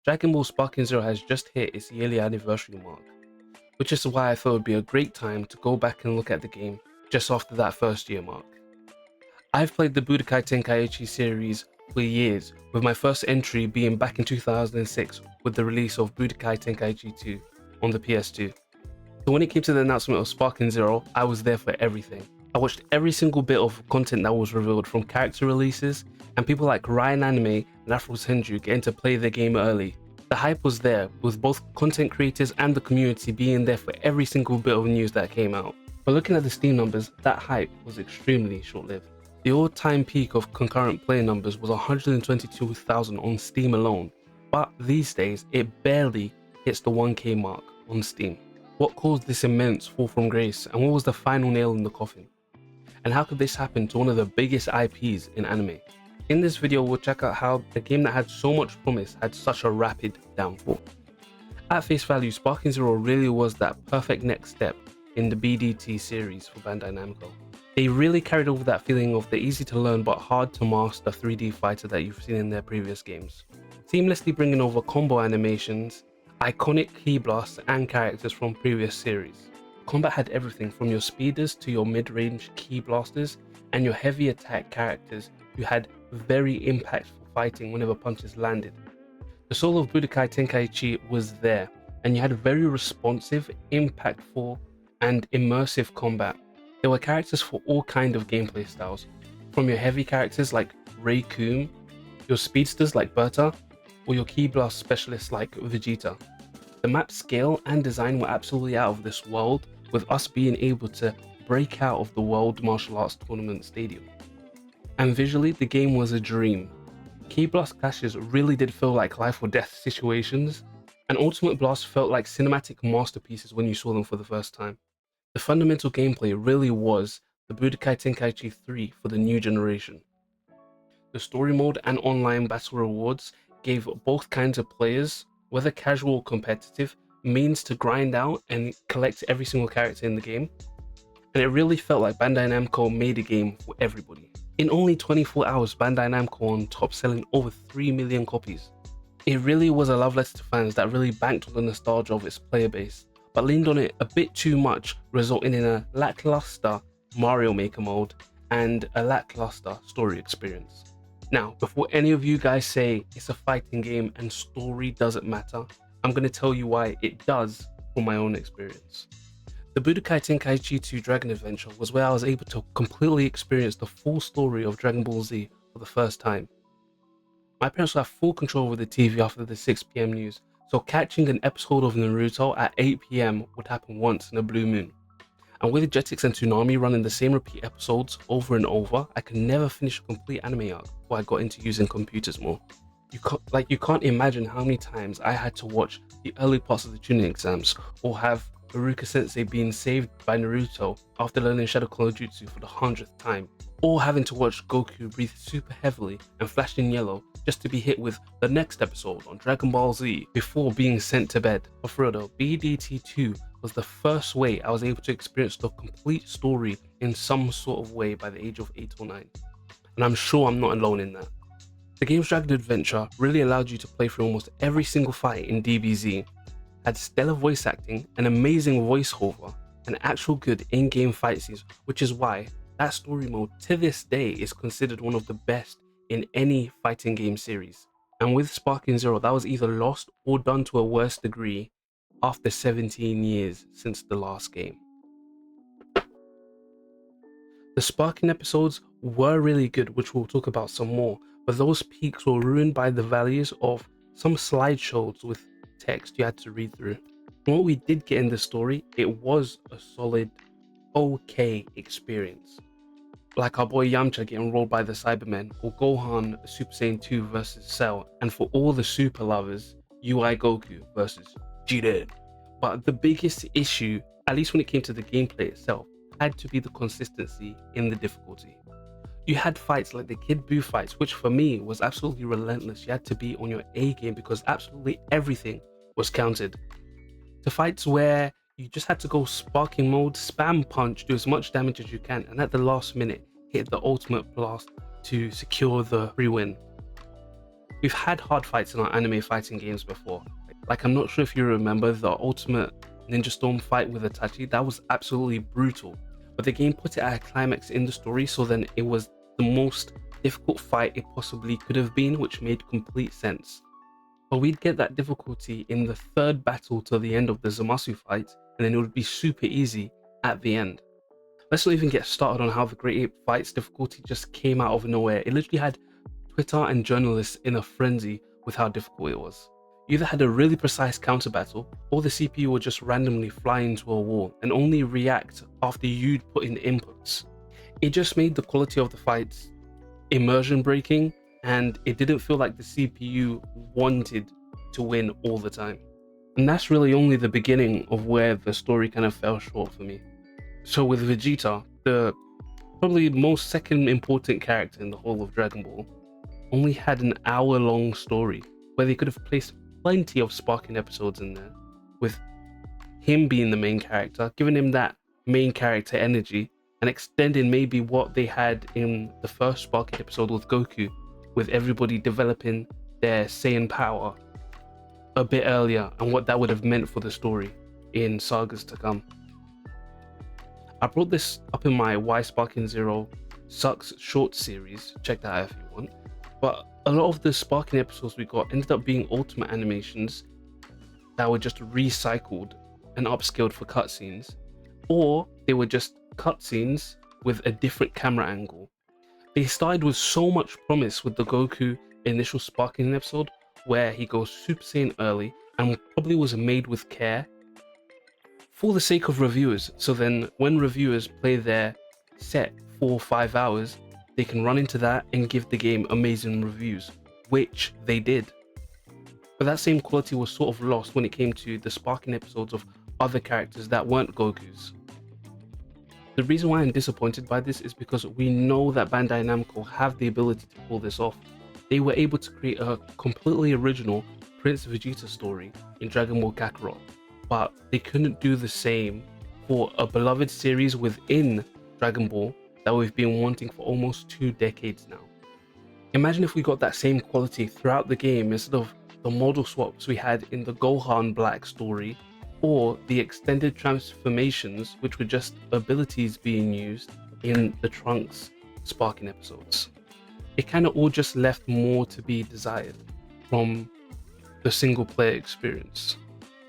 Dragon Ball Sparking Zero has just hit its yearly anniversary mark, which is why I thought it would be a great time to go back and look at the game just after that first year mark. I've played the Budokai Tenkaichi series for years, with my first entry being back in 2006 with the release of Budokai Tenkaichi 2 on the PS2. So when it came to the announcement of Sparking Zero, I was there for everything. I watched every single bit of content that was revealed, from character releases and people like Ryan Anime and Afro Senju getting to play the game early. The hype was there, with both content creators and the community being there for every single bit of news that came out. But looking at the Steam numbers, that hype was extremely short-lived. The all-time peak of concurrent player numbers was 122,000 on Steam alone, but these days it barely hits the 1k mark on Steam. What caused this immense fall from grace, and what was the final nail in the coffin? And how could this happen to one of the biggest IPs in anime? In this video, we'll check out how the game that had so much promise had such a rapid downfall. At face value, Sparking Zero really was that perfect next step in the BDT series for Bandai Namco. They really carried over that feeling of the easy to learn but hard to master 3D fighter that you've seen in their previous games, seamlessly bringing over combo animations, iconic ki blasts and characters from previous series. Combat had everything from your speeders to your mid-range ki blasters and your heavy attack characters who had very impactful fighting whenever punches landed. The soul of Budokai Tenkaichi was there, and you had very responsive, impactful and immersive combat. There were characters for all kind of gameplay styles, from your heavy characters like Rei-kun, your speedsters like Berta, or your ki blast specialists like Vegeta. The map scale and design were absolutely out of this world, with us being able to break out of the World Martial Arts Tournament Stadium. And visually, the game was a dream. Ki blast clashes really did feel like life or death situations, and Ultimate Blast felt like cinematic masterpieces when you saw them for the first time. The fundamental gameplay really was the Budokai Tenkaichi 3 for the new generation. The story mode and online battle rewards gave both kinds of players, whether casual or competitive, means to grind out and collect every single character in the game, and it really felt like Bandai Namco made a game for everybody. In only 24 hours, Bandai Namco on top, selling over 3 million copies. It really was a love letter to fans that really banked on the nostalgia of its player base, but leaned on it a bit too much, resulting in a lackluster Mario Maker mode and a lackluster story experience. Now, before any of you guys say it's a fighting game and story doesn't matter, I'm going to tell you why it does from my own experience. The Budokai Tenkaichi 2 Dragon Adventure was where I was able to completely experience the full story of Dragon Ball Z for the first time. My parents would have full control over the TV after the 6 PM news, so catching an episode of Naruto at 8 PM would happen once in a blue moon. And with Jetix and Toonami running the same repeat episodes over and over, I could never finish a complete anime arc before I got into using computers more. You can't imagine how many times I had to watch the early parts of the Chunin exams, or have Haruka Sensei being saved by Naruto after learning Shadow Clone Jutsu for the 100th time, or having to watch Goku breathe super heavily and flash in yellow just to be hit with the next episode on Dragon Ball Z before being sent to bed. But for real though, BDT 2 was the first way I was able to experience the complete story in some sort of way by the age of 8 or 9. And I'm sure I'm not alone in that. The game's Dragon Adventure really allowed you to play through almost every single fight in DBZ, had stellar voice acting, an amazing voiceover, and actual good in-game fight scenes, which is why that story mode to this day is considered one of the best in any fighting game series. And with Sparking Zero, that was either lost or done to a worse degree after 17 years since the last game. The Sparking episodes were really good, which we'll talk about some more, but those peaks were ruined by the values of some slideshows with text you had to read through. From what we did get in the story, it was a solid, okay experience. Like our boy Yamcha getting rolled by the Cybermen, or Gohan Super Saiyan 2 versus Cell, and for all the super lovers, UI Goku versus Jiren. But the biggest issue, at least when it came to the gameplay itself, had to be the consistency in the difficulty. You had fights like the Kid Buu fights, which for me was absolutely relentless. You had to be on your A game because absolutely everything was counted. To fights where you just had to go sparking mode, spam punch, do as much damage as you can, and at the last minute hit the ultimate blast to secure the free win. We've had hard fights in our anime fighting games before. Like, I'm not sure if you remember the Ultimate Ninja Storm fight with Itachi. That was absolutely brutal. But the game put it at a climax in the story, so then it was the most difficult fight it possibly could have been, which made complete sense. But we'd get that difficulty in the third battle to the end of the Zamasu fight, and then it would be super easy at the end. Let's not even get started on how the Great Ape Fight's difficulty just came out of nowhere. It literally had Twitter and journalists in a frenzy with how difficult it was. You either had a really precise counter battle, or the CPU would just randomly fly into a wall and only react after you'd put in the inputs. It just made the quality of the fights immersion breaking, and it didn't feel like the CPU wanted to win all the time. And that's really only the beginning of where the story kind of fell short for me. So with Vegeta, the probably most second important character in the whole of Dragon Ball, only had an hour-long story where they could have placed plenty of sparking episodes in there, with him being the main character, giving him that main character energy, and extending maybe what they had in the first sparking episode with Goku, with everybody developing their Saiyan power a bit earlier, and what that would have meant for the story in sagas to come. I brought this up in my Why Sparking Zero Sucks short series, check that out if you want. But a lot of the Sparking episodes we got ended up being Ultimate animations that were just recycled and upscaled for cutscenes, or they were just cutscenes with a different camera angle. They started with so much promise with the Goku initial Sparking episode, where he goes Super Saiyan early and probably was made with care for the sake of reviewers, so then when reviewers play their set 4 or 5 hours, they can run into that and give the game amazing reviews, which they did. But that same quality was sort of lost when it came to the Sparking episodes of other characters that weren't Goku's. The reason why I'm disappointed by this is because we know that Bandai Namco have the ability to pull this off. They were able to create a completely original Prince Vegeta story in Dragon Ball Kakarot, but they couldn't do the same for a beloved series within Dragon Ball that we've been wanting for almost 2 decades now. Imagine if we got that same quality throughout the game instead of the model swaps we had in the Gohan Black story, or the extended transformations, which were just abilities being used in the Trunks Sparking episodes. It kind of all just left more to be desired from the single player experience.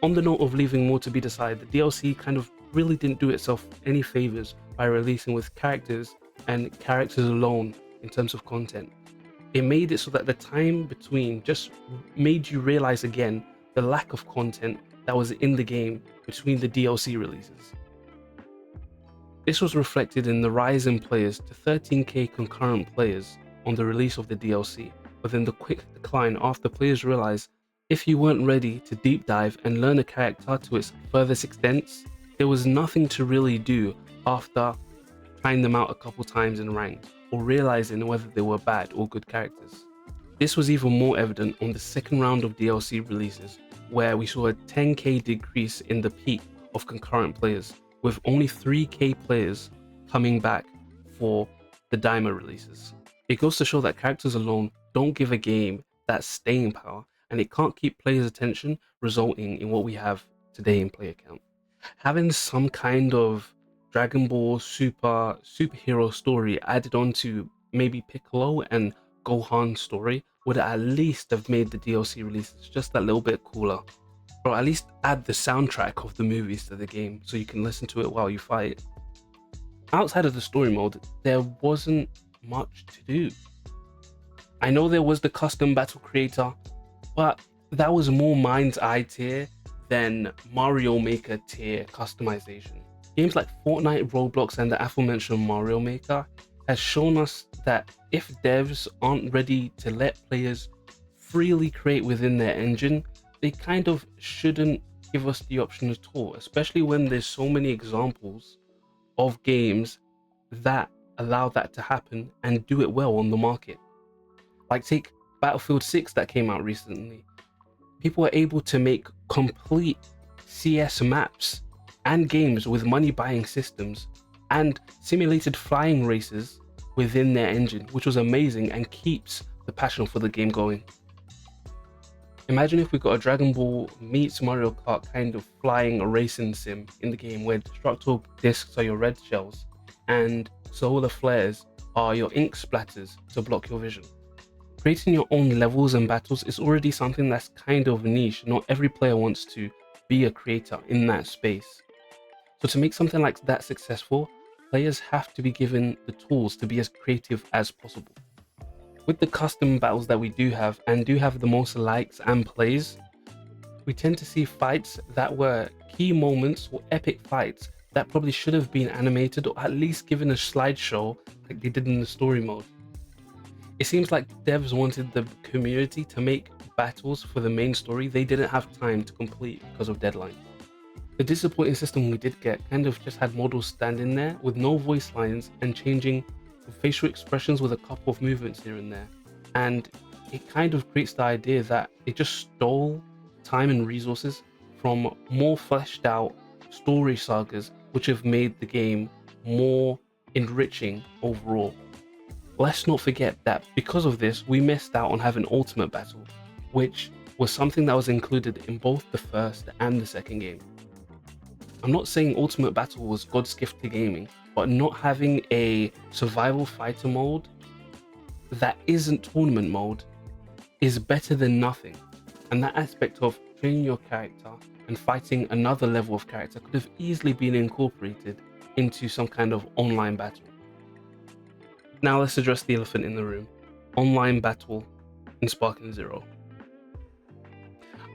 On the note of leaving more to be desired, the DLC kind of really didn't do itself any favors by releasing with characters and characters alone in terms of content. It made it so that the time between just made you realize again the lack of content that was in the game between the DLC releases. This was reflected in the rise in players to 13k concurrent players on the release of the DLC, but then the quick decline after players realized if you weren't ready to deep dive and learn a character to its furthest extents, there was nothing to really do after trying them out a couple times in ranked, or realizing whether they were bad or good characters. This was even more evident on the second round of DLC releases, where we saw a 10k decrease in the peak of concurrent players, with only 3k players coming back for the Daima releases. It goes to show that characters alone don't give a game that staying power, and it can't keep players' attention, resulting in what we have today in player count. Having some kind of Dragon Ball superhero story added onto maybe Piccolo and Gohan's story would at least have made the DLC releases just that little bit cooler. Or at least add the soundtrack of the movies to the game so you can listen to it while you fight. Outside of the story mode, there wasn't much to do. I know there was the custom battle creator, but that was more mind's eye tier than Mario Maker tier customization. Games like Fortnite, Roblox, and the aforementioned Mario Maker has shown us that if devs aren't ready to let players freely create within their engine, they kind of shouldn't give us the option at all, especially when there's so many examples of games that allow that to happen and do it well on the market. Like take Battlefield 6 that came out recently. People were able to make complete CS maps and games with money buying systems and simulated flying races within their engine, which was amazing and keeps the passion for the game going. Imagine if we got a Dragon Ball meets Mario Kart kind of flying racing sim in the game where destructible discs are your red shells and solar flares are your ink splatters to block your vision. Creating your own levels and battles is already something that's kind of niche. Not every player wants to be a creator in that space. So to make something like that successful, players have to be given the tools to be as creative as possible. With the custom battles that we do have and do have the most likes and plays, we tend to see fights that were key moments or epic fights that probably should have been animated or at least given a slideshow like they did in the story mode. It seems like devs wanted the community to make battles for the main story they didn't have time to complete because of deadlines. The disappointing system we did get kind of just had models standing there with no voice lines and changing facial expressions with a couple of movements here and there. And it kind of creates the idea that it just stole time and resources from more fleshed out story sagas, which have made the game more enriching overall. Let's not forget that because of this, we missed out on having Ultimate Battle, which was something that was included in both the first and the second game. I'm not saying Ultimate Battle was God's gift to gaming, but not having a survival fighter mode that isn't tournament mode is better than nothing. And that aspect of training your character and fighting another level of character could have easily been incorporated into some kind of online battle. Now let's address the elephant in the room: online battle in Sparking Zero.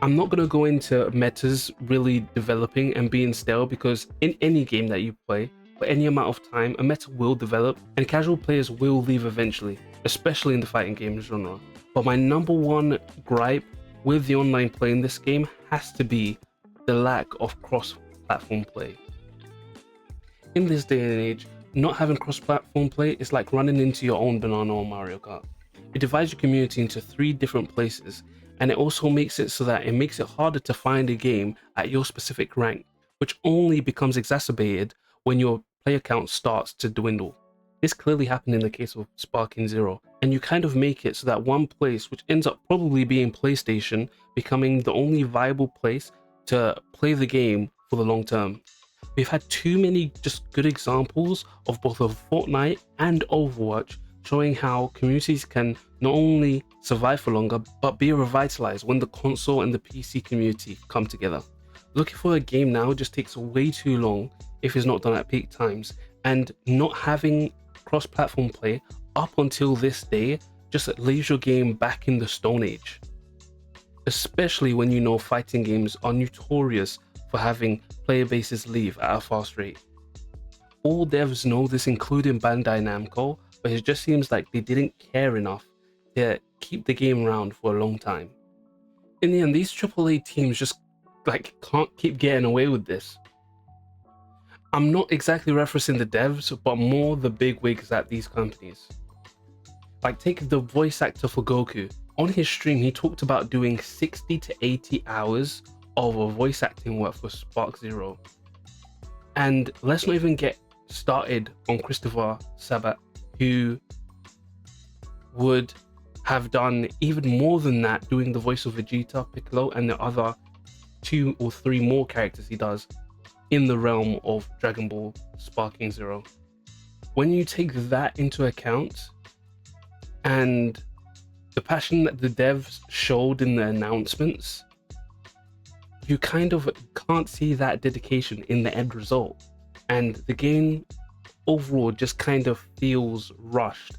I'm not going to go into metas really developing and being stale, because in any game that you play, for any amount of time, a meta will develop and casual players will leave eventually, especially in the fighting game genre. But my number one gripe with the online play in this game has to be the lack of cross-platform play. In this day and age, not having cross-platform play is like running into your own banana on Mario Kart. It divides your community into 3 different places, and it also makes it so that it makes it harder to find a game at your specific rank, which only becomes exacerbated when your player count starts to dwindle. This clearly happened in the case of Sparking Zero, and you kind of make it so that one place, which ends up probably being PlayStation, becoming the only viable place to play the game for the long term. We've had too many just good examples of both of Fortnite and Overwatch showing how communities can not only survive for longer, but be revitalized when the console and the PC community come together. Looking for a game now just takes way too long if it's not done at peak times, and not having cross-platform play up until this day just leaves your game back in the Stone Age. Especially when you know fighting games are notorious for having player bases leave at a fast rate. All devs know this, including Bandai Namco, but it just seems like they didn't care enough to keep the game around for a long time. In the end, these AAA teams just can't keep getting away with this. I'm not exactly referencing the devs, but more the bigwigs at these companies. Like, take the voice actor for Goku. On his stream, he talked about doing 60 to 80 hours of voice acting work for Spark Zero. And let's not even get started on Christopher Sabat, who would have done even more than that, doing the voice of Vegeta, Piccolo, and the other 2 or 3 more characters he does in the realm of Dragon Ball Sparking Zero. When you take that into account and the passion that the devs showed in the announcements, you kind of can't see that dedication in the end result, and the game overall just kind of feels rushed.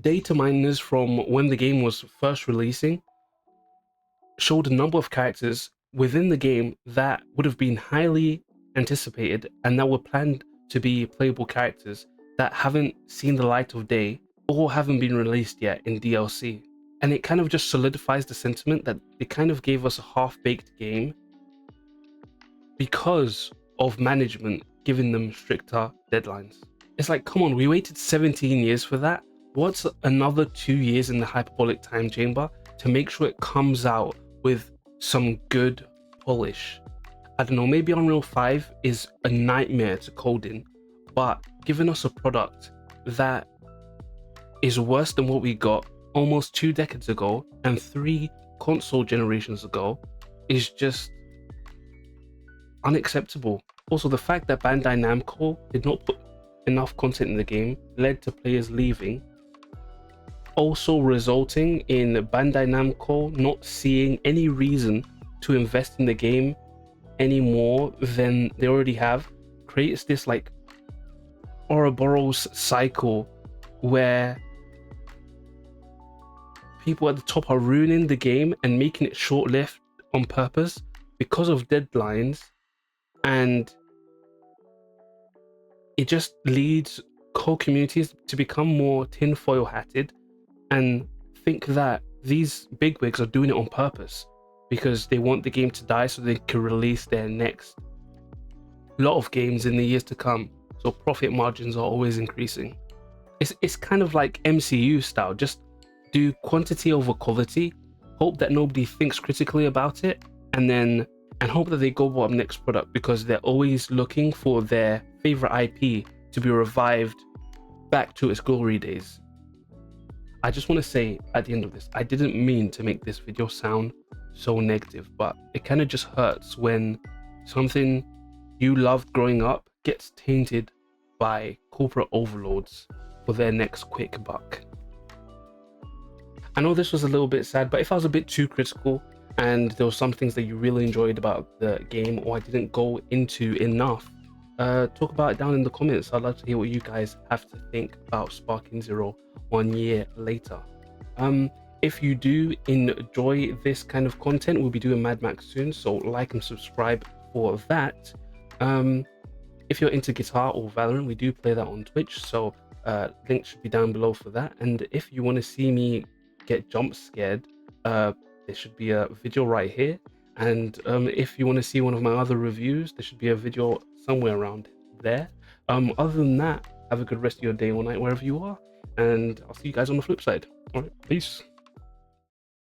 Data miners from when the game was first releasing showed a number of characters within the game that would have been highly anticipated and that were planned to be playable characters that haven't seen the light of day or haven't been released yet in DLC. And it kind of just solidifies the sentiment that they kind of gave us a half-baked game because of management giving them stricter deadlines. It's like, come on, we waited 17 years for that. What's another 2 years in the hyperbolic time chamber to make sure it comes out with some good polish? I don't know, maybe Unreal 5 is a nightmare to code in, but giving us a product that is worse than what we got almost 2 decades ago and 3 console generations ago is just unacceptable. Also, the fact that Bandai Namco did not put enough content in the game led to players leaving, also resulting in Bandai Namco not seeing any reason to invest in the game any more than they already have, creates this like Ouroboros cycle where people at the top are ruining the game and making it short-lived on purpose because of deadlines, and it just leads core communities to become more tinfoil hatted and think that these bigwigs are doing it on purpose because they want the game to die so they can release their next lot of games in the years to come. So profit margins are always increasing. It's kind of like MCU style. Just do quantity over quality, hope that nobody thinks critically about it, and hope that they go for the next product, because they're always looking for their favorite IP to be revived back to its glory days. I just want to say at the end of this, I didn't mean to make this video sound so negative, but it kind of just hurts when something you loved growing up gets tainted by corporate overlords for their next quick buck. I know this was a little bit sad, but if I was a bit too critical and there were some things that you really enjoyed about the game or I didn't go into enough, talk about it down in the comments. I'd love to hear what you guys have to think about Sparking Zero 1 year later. If you do enjoy this kind of content, we'll be doing Mad Max soon, so like and subscribe for that. If you're into guitar or Valorant, we do play that on Twitch, so link should be down below for that. And if you want to see me get jump scared, there should be a video right here. And if you want to see one of my other reviews, there should be a video somewhere around there. Other than that, have a good rest of your day or night wherever you are, and I'll see you guys on the flip side. All right, peace.